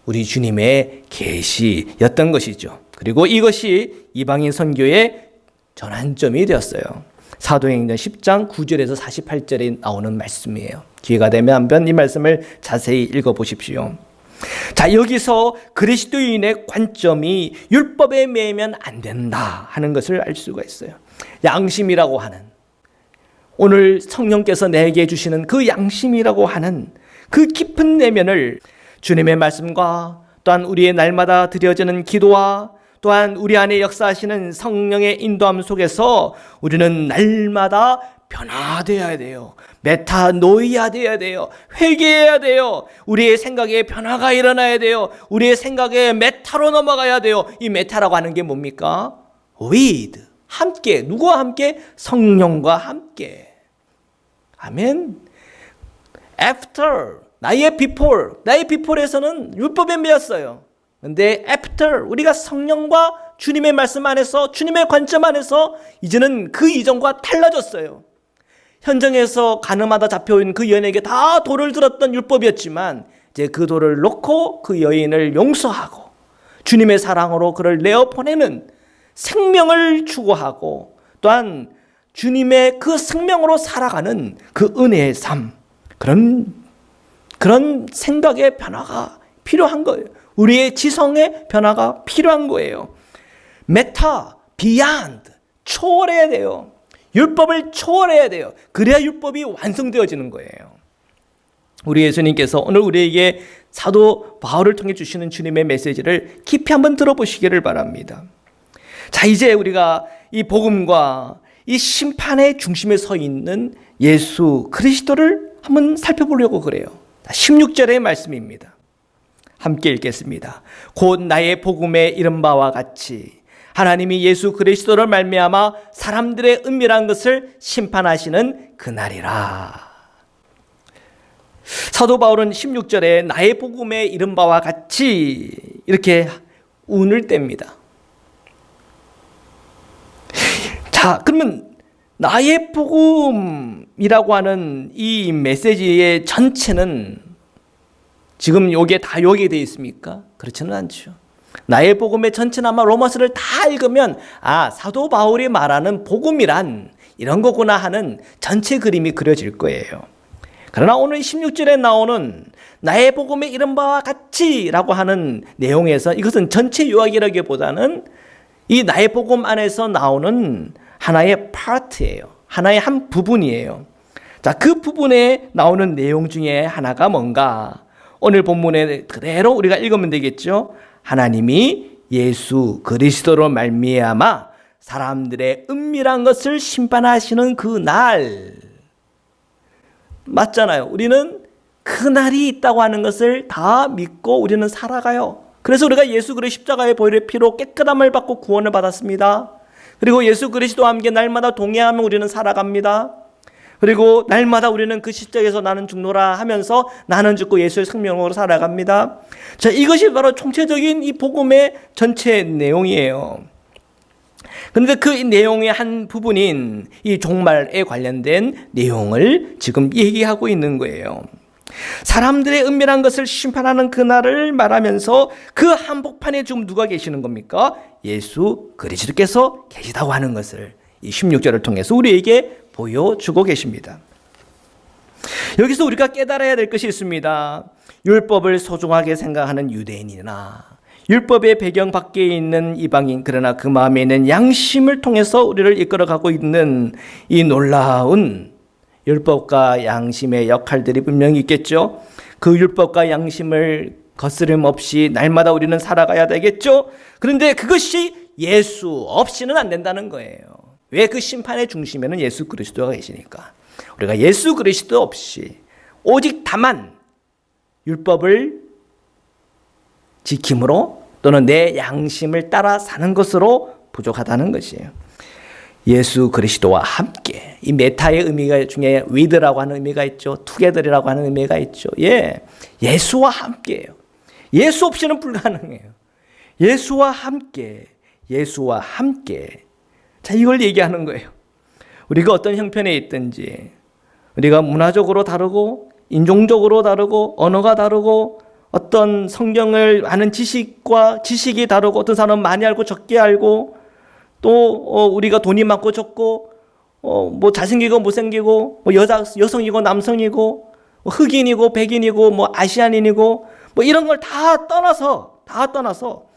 우리 주님의 계시였던 것이죠. 그리고 이것이 이방인 선교의 전환점이 되었어요. 사도행전 10장 9절에서 48절에 나오는 말씀이에요. 기회가 되면 한번 이 말씀을 자세히 읽어보십시오. 자, 여기서 그리스도인의 관점이 율법에 매이면 안 된다 하는 것을 알 수가 있어요. 양심이라고 하는, 오늘 성령께서 내게 주시는 그 양심이라고 하는 그 깊은 내면을 주님의 말씀과 또한 우리의 날마다 드려지는 기도와 또한 우리 안에 역사하시는 성령의 인도함 속에서 우리는 날마다 변화되어야 돼요. 메타노이아 되어야 돼요. 회개해야 돼요. 우리의 생각에 변화가 일어나야 돼요. 우리의 생각에 메타로 넘어가야 돼요. 이 메타라고 하는 게 뭡니까? with, 함께. 누구와 함께? 성령과 함께. 아멘. after, 나의 before에서는 율법에 매였어요. 근데 after, 우리가 성령과 주님의 말씀 안에서, 주님의 관점 안에서 이제는 그 이전과 달라졌어요. 현장에서 가늠하다 잡혀온 그 여인에게 다 돌을 들었던 율법이었지만 이제 그 돌을 놓고 그 여인을 용서하고 주님의 사랑으로 그를 내어 보내는 생명을 추구하고 또한 주님의 그 생명으로 살아가는 그 은혜의 삶, 그런 생각의 변화가 필요한 거예요. 우리의 지성의 변화가 필요한 거예요. 메타, beyond, 초월해야 돼요. 율법을 초월해야 돼요. 그래야 율법이 완성되어지는 거예요. 우리 예수님께서 오늘 우리에게 사도 바울을 통해 주시는 주님의 메시지를 깊이 한번 들어보시기를 바랍니다. 자, 이제 우리가 이 복음과 이 심판의 중심에 서 있는 예수 그리스도를 한번 살펴보려고 그래요. 16절의 말씀입니다. 함께 읽겠습니다. 곧 나의 복음에 이른 바와 같이 하나님이 예수 그리스도를 말미암아 사람들의 은밀한 것을 심판하시는 그날이라. 사도 바울은 16절에 나의 복음에 이른 바와 같이 이렇게 운을 뗍니다. 자, 그러면 나의 복음이라고 하는 이 메시지의 전체는 지금 요게 다 여기에 되어 있습니까? 그렇지는 않죠. 나의 복음의 전체는 아마 로마서를 다 읽으면 사도 바울이 말하는 복음이란 이런 거구나 하는 전체 그림이 그려질 거예요. 그러나 오늘 16절에 나오는 나의 복음에 이른 바와 같이 라고 하는 내용에서 이것은 전체 요약이라기보다는 이 나의 복음 안에서 나오는 하나의 파트예요. 하나의 한 부분이에요. 자, 그 부분에 나오는 내용 중에 하나가 뭔가? 오늘 본문에 그대로 우리가 읽으면 되겠죠. 하나님이 예수 그리스도로 말미암아 사람들의 은밀한 것을 심판하시는 그 날. 맞잖아요. 우리는 그 날이 있다고 하는 것을 다 믿고 우리는 살아가요. 그래서 우리가 예수 그리스도의 십자가의 보혈의 피로 깨끗함을 받고 구원을 받았습니다. 그리고 예수 그리스도와 함께 날마다 동행하며 우리는 살아갑니다. 그리고 날마다 우리는 그 십자가에서 나는 죽노라 하면서 나는 죽고 예수의 생명으로 살아갑니다. 자, 이것이 바로 총체적인 이 복음의 전체 내용이에요. 그런데 그 내용의 한 부분인 이 종말에 관련된 내용을 지금 얘기하고 있는 거예요. 사람들의 은밀한 것을 심판하는 그날을 말하면서 그 한복판에 지금 누가 계시는 겁니까? 예수 그리스도께서 계시다고 하는 것을 이 16절을 통해서 우리에게 보여주고 계십니다. 여기서 우리가 깨달아야 될 것이 있습니다. 율법을 소중하게 생각하는 유대인이나 율법의 배경 밖에 있는 이방인, 그러나 그 마음에 있는 양심을 통해서 우리를 이끌어가고 있는 이 놀라운 율법과 양심의 역할들이 분명히 있겠죠. 그 율법과 양심을 거스름 없이 날마다 우리는 살아가야 되겠죠. 그런데 그것이 예수 없이는 안 된다는 거예요. 왜? 그 심판의 중심에는 예수 그리스도가 계시니까. 우리가 예수 그리스도 없이 오직 다만 율법을 지킴으로 또는 내 양심을 따라 사는 것으로 부족하다는 것이에요. 예수 그리스도와 함께, 이 메타의 의미가 중에 with라고 하는 의미가 있죠. together이라고 하는 의미가 있죠. 예수와 함께예요. 예수 없이는 불가능해요. 예수와 함께, 예수와 함께. 자, 이걸 얘기하는 거예요. 우리가 어떤 형편에 있든지, 우리가 문화적으로 다르고 인종적으로 다르고 언어가 다르고 어떤 성경을 아는 지식이 다르고, 어떤 사람은 많이 알고 적게 알고, 또 우리가 돈이 많고 적고, 뭐 잘생기고 못생기고, 뭐 여성이고 남성이고, 뭐 흑인이고 백인이고, 뭐 아시안인이고, 뭐 이런 걸 다 떠나서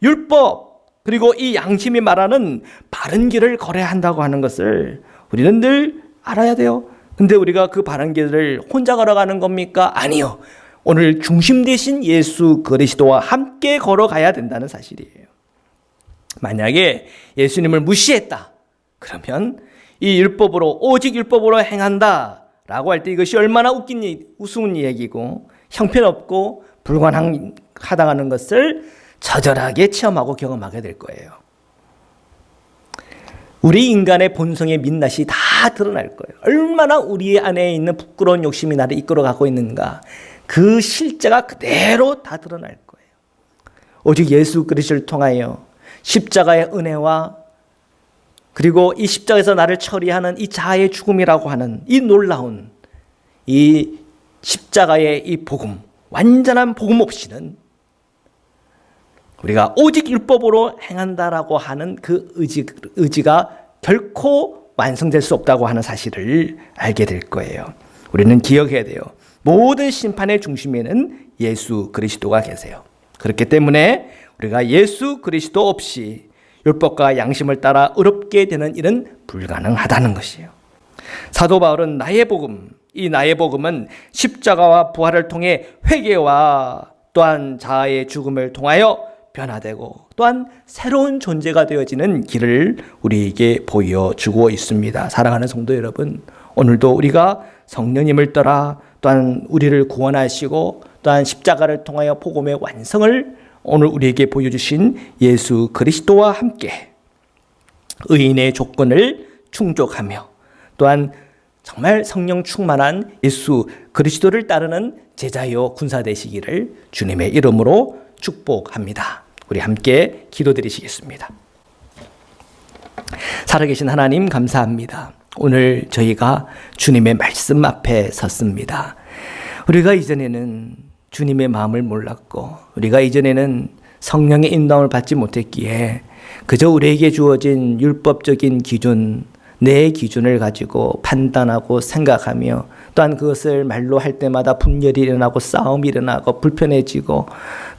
율법 그리고 이 양심이 말하는 바른 길을 걸어야 한다고 하는 것을 우리는 늘 알아야 돼요. 근데 우리가 그 바른 길을 혼자 걸어가는 겁니까? 아니요. 오늘 중심 되신 예수 그리스도와 함께 걸어가야 된다는 사실이에요. 만약에 예수님을 무시했다, 그러면 이 율법으로, 오직 율법으로 행한다 라고 할 때 이것이 얼마나 우스운 얘기고 형편없고 불가능하다는 것을 처절하게 체험하고 경험하게 될 거예요. 우리 인간의 본성의 민낯이 다 드러날 거예요. 얼마나 우리 안에 있는 부끄러운 욕심이 나를 이끌어가고 있는가, 그 실제가 그대로 다 드러날 거예요. 오직 예수 그리스도를 통하여 십자가의 은혜와 그리고 이 십자가에서 나를 처리하는 이 자아의 죽음이라고 하는 이 놀라운 이 십자가의 이 복음, 완전한 복음 없이는 우리가 오직 율법으로 행한다라고 하는 그 의지가 결코 완성될 수 없다고 하는 사실을 알게 될 거예요. 우리는 기억해야 돼요. 모든 심판의 중심에는 예수 그리스도가 계세요. 그렇기 때문에 우리가 예수 그리스도 없이 율법과 양심을 따라 의롭게 되는 일은 불가능하다는 것이에요. 사도 바울은 나의 복음, 이 나의 복음은 십자가와 부활을 통해 회개와 또한 자아의 죽음을 통하여 변화되고 또한 새로운 존재가 되어지는 길을 우리에게 보여주고 있습니다. 사랑하는 성도 여러분, 오늘도 우리가 성령님을 따라 또한 우리를 구원하시고 또한 십자가를 통하여 복음의 완성을 오늘 우리에게 보여주신 예수 그리스도와 함께 의인의 조건을 충족하며 또한 정말 성령 충만한 예수 그리스도를 따르는 제자요 군사 되시기를 주님의 이름으로 축복합니다. 우리 함께 기도드리시겠습니다. 살아계신 하나님 감사합니다. 오늘 저희가 주님의 말씀 앞에 섰습니다. 우리가 이전에는 주님의 마음을 몰랐고 우리가 이전에는 성령의 인도함을 받지 못했기에 그저 우리에게 주어진 율법적인 기준, 내 기준을 가지고 판단하고 생각하며 또한 그것을 말로 할 때마다 분열이 일어나고 싸움이 일어나고 불편해지고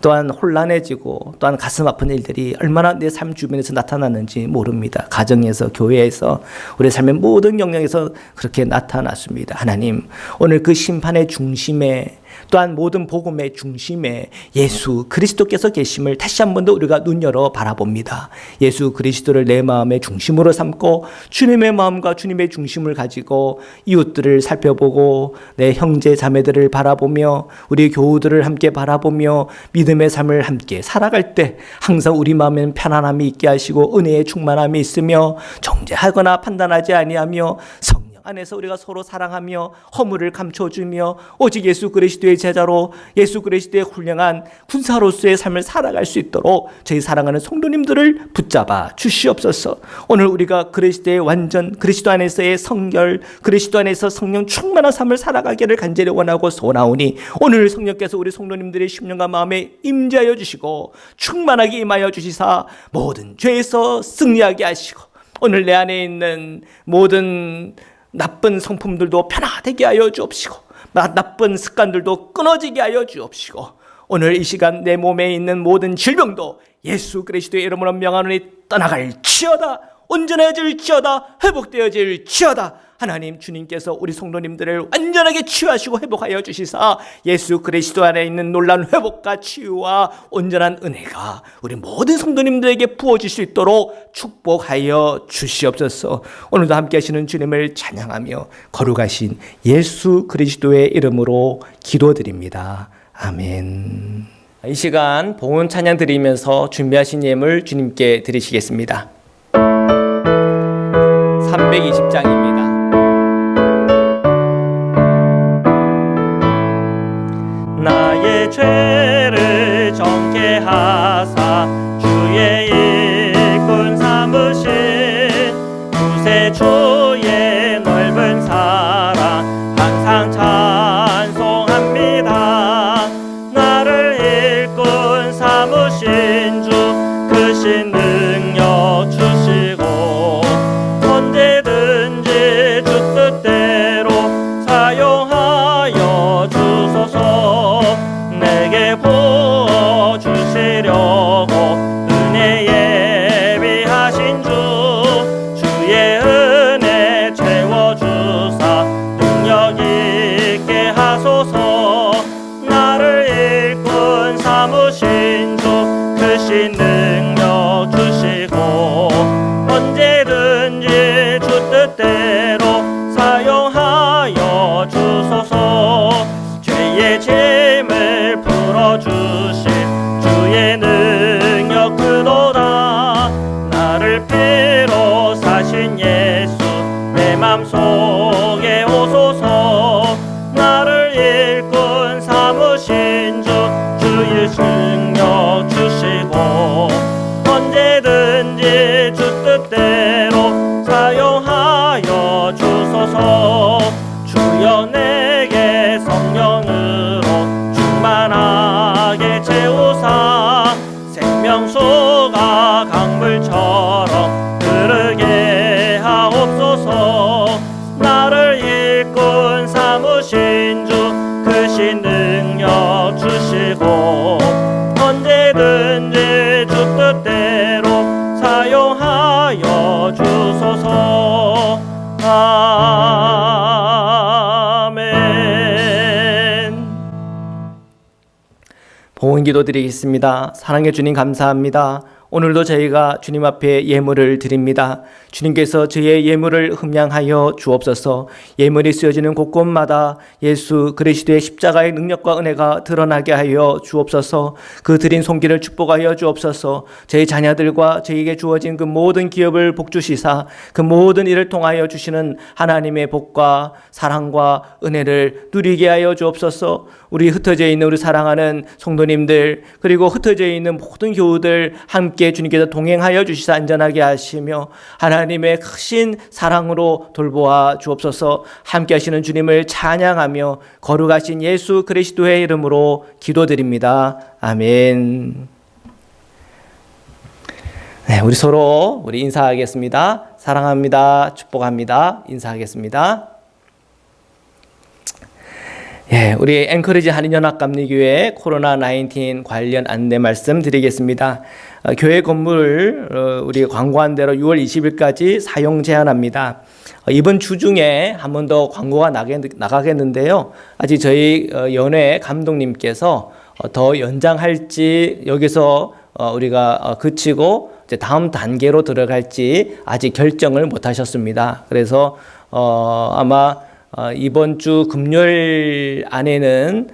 또한 혼란해지고 또한 가슴 아픈 일들이 얼마나 내 삶 주변에서 나타났는지 모릅니다. 가정에서, 교회에서, 우리 삶의 모든 영역에서 그렇게 나타났습니다. 하나님, 오늘 그 심판의 중심에 또한 모든 복음의 중심에 예수 그리스도께서 계심을 다시 한 번 더 우리가 눈 열어 바라봅니다. 예수 그리스도를 내 마음의 중심으로 삼고 주님의 마음과 주님의 중심을 가지고 이웃들을 살펴보고 내 형제 자매들을 바라보며 우리 교우들을 함께 바라보며 믿음의 삶을 함께 살아갈 때 항상 우리 마음에는 편안함이 있게 하시고 은혜의 충만함이 있으며 정죄하거나 판단하지 아니하며 안에서 우리가 서로 사랑하며 허물을 감춰주며 오직 예수 그리스도의 제자로 예수 그리스도의 훌륭한 군사로서의 삶을 살아갈 수 있도록 저희 사랑하는 성도님들을 붙잡아 주시옵소서. 오늘 우리가 그리스도의 완전, 그리스도 안에서의 성결, 그리스도 안에서 성령 충만한 삶을 살아가기를 간절히 원하고 소원하오니 오늘 성령께서 우리 성도님들의 심령과 마음에 임재하여 주시고 충만하게 임하여 주시사 모든 죄에서 승리하게 하시고 오늘 내 안에 있는 모든 나쁜 성품들도 변화되게 하여 주옵시고 나쁜 습관들도 끊어지게 하여 주옵시고 오늘 이 시간 내 몸에 있는 모든 질병도 예수 그리스도의 이름으로 명하노니 떠나갈지어다, 온전해질지어다, 회복되어질지어다. 하나님 주님께서 우리 성도님들을 완전하게 치유하시고 회복하여 주시사 예수 그리스도 안에 있는 놀라운 회복과 치유와 온전한 은혜가 우리 모든 성도님들에게 부어질 수 있도록 축복하여 주시옵소서. 오늘도 함께 하시는 주님을 찬양하며 거룩하신 예수 그리스도의 이름으로 기도드립니다. 아멘. 이 시간 봉헌 찬양 드리면서 준비하신 예물 주님께 드리시겠습니다. 320장입니다. 나의 죄를 정케 하사 주의 일꾼 삼으신 구세 주의 넓은 사랑 항상 찬송합니다. 나를 일꾼 삼으신 주 크신 능력 주시고 언제든지 보게 오소서. 나를 일꾼 삼으신 주 주의 능력 주시고 언제든지 주 뜻대로 사용하여 주소서. 주여 내게 성령으로 충만하게 채우사 생명수가 강물처럼 흐르게 하옵소서. 나를 일꾼 삼으신 주 크신 능력 주시고 언제든지 주 뜻대로 사용하여 주소서. 아멘. 봉헌기도 드리겠습니다. 사랑해 주님 감사합니다. 오늘도 저희가 주님 앞에 예물을 드립니다. 주님께서 저희의 예물을 흠양하여 주옵소서. 예물이 쓰여지는 곳곳마다 예수 그리스도의 십자가의 능력과 은혜가 드러나게 하여 주옵소서. 그 드린 손길을 축복하여 주옵소서. 저희 자녀들과 저희에게 주어진 그 모든 기업을 복주시사 그 모든 일을 통하여 주시는 하나님의 복과 사랑과 은혜를 누리게 하여 주옵소서. 우리 흩어져 있는 우리 사랑하는 성도님들 그리고 흩어져 있는 모든 교우들 함께 주님께서 동행하여 주시사 안전하게 하시며 하나님의 크신 사랑으로 돌보아 주옵소서. 함께 하시는 주님을 찬양하며 거룩하신 예수 그리스도의 이름으로 기도드립니다. 아멘. 네, 우리 서로 인사하겠습니다. 사랑합니다. 축복합니다. 인사하겠습니다. 예, 우리 앵커리지 한인연합감리교회 코로나19 관련 안내 말씀 드리겠습니다. 교회 건물 우리 광고한 대로 6월 20일까지 사용 제한합니다. 이번 주 중에 한 번 더 광고가 나가겠는데요. 아직 저희 연회 감독님께서 더 연장할지 여기서 우리가 그치고 이제 다음 단계로 들어갈지 아직 결정을 못 하셨습니다. 그래서 아마 이번 주 금요일 안에는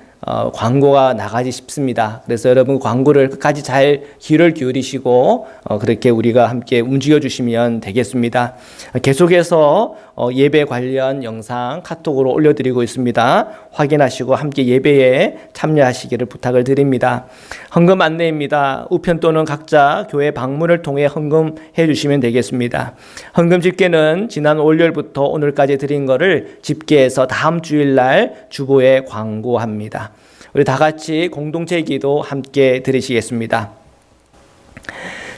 광고가 나가지 싶습니다. 그래서 여러분 광고를 끝까지 잘 귀를 기울이시고 그렇게 우리가 함께 움직여 주시면 되겠습니다. 계속해서 예배 관련 영상 카톡으로 올려드리고 있습니다. 확인하시고 함께 예배에 참여하시기를 부탁을 드립니다. 헌금 안내입니다. 우편 또는 각자 교회 방문을 통해 헌금해 주시면 되겠습니다. 헌금 집계는 지난 월요일부터 오늘까지 드린 거를 집계해서 다음 주일날 주보에 광고합니다. 우리 다 같이 공동체 기도 함께 드리시겠습니다.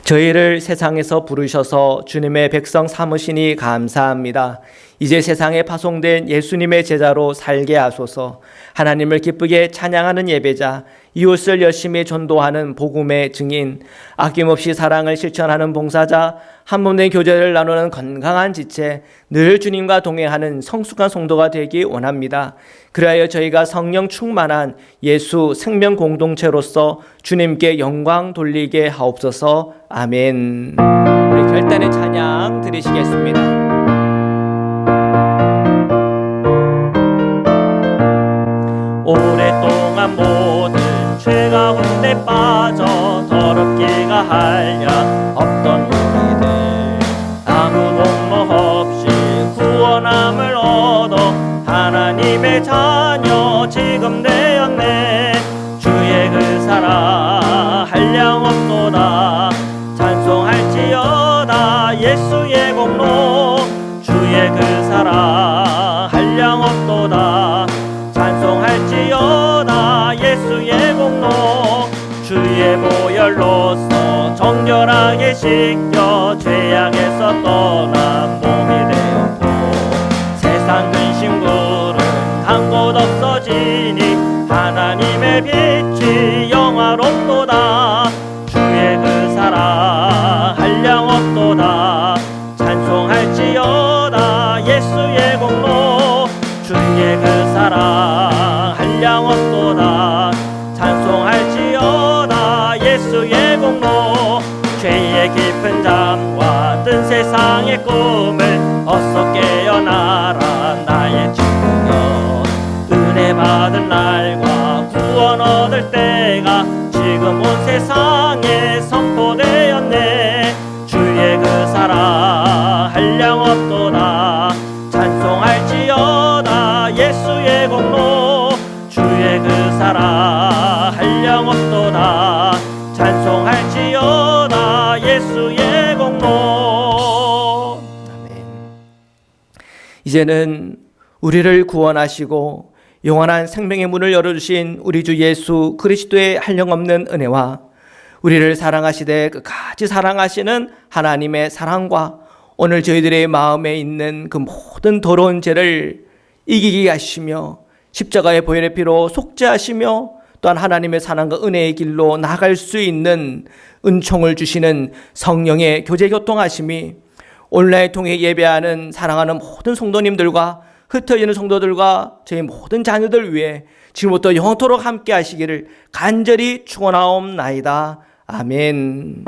저희를 세상에서 부르셔서 주님의 백성 삼으시니 감사합니다. 이제 세상에 파송된 예수님의 제자로 살게 하소서. 하나님을 기쁘게 찬양하는 예배자, 이웃을 열심히 전도하는 복음의 증인, 아낌없이 사랑을 실천하는 봉사자, 한 몸된 교제를 나누는 건강한 지체, 늘 주님과 동행하는 성숙한 성도가 되기 원합니다. 그리하여 저희가 성령 충만한 예수 생명 공동체로서 주님께 영광 돌리게 하옵소서. 아멘. 우리 결단의 찬양 드리시겠습니다. 오랫동안 모든 죄 가운데 빠져 더럽기가 한량 없던 우리들 아무 공로 없이 구원함을 얻어 하나님의 자녀 지금 되었네. 주의 그 사랑 한량 없도다. 찬송할지어다 예수의 공로. 주의 그 사랑 한량 없도다. 찬송할지어다 예수의 공로. 주의 보혈로서 정결하게 씻겨 죄악에서 떠난 몸이 되었고 세상 근심구름 한 곳 없어지니 하나님의 빛이 영화롭도다. 주의 그 사랑 한량 없도다. 찬송할지어다 예수의 공로. 주의 그 사랑 한량 없도다. 찬송할지어다 예수의 공로. 죄의 깊은 잠과 뜬 세상의 꿈을 어서 깨어나라 나의 친구여. 은혜 받은 날과 구원 얻을 때가 지금 온 세상에 선포되었네. 주의 그 사랑 한량 없도다. 찬송할 예수의 공로 주의 그 사랑 한량없도다 찬송할지어다 예수의 공로. 아멘. 이제는 우리를 구원하시고 영원한 생명의 문을 열어주신 우리 주 예수 그리스도의 한량없는 은혜와 우리를 사랑하시되 끝까지 사랑하시는 하나님의 사랑과 오늘 저희들의 마음에 있는 그 모든 더러운 죄를 이기게 하시며 십자가의 보혈의 피로 속죄하시며 또한 하나님의 사랑과 은혜의 길로 나아갈 수 있는 은총을 주시는 성령의 교제 교통하심이 온라인 통해 예배하는 사랑하는 모든 성도님들과 흩어지는 성도들과 저희 모든 자녀들 위해 지금부터 영원토록 함께 하시기를 간절히 축원하옵나이다. 아멘.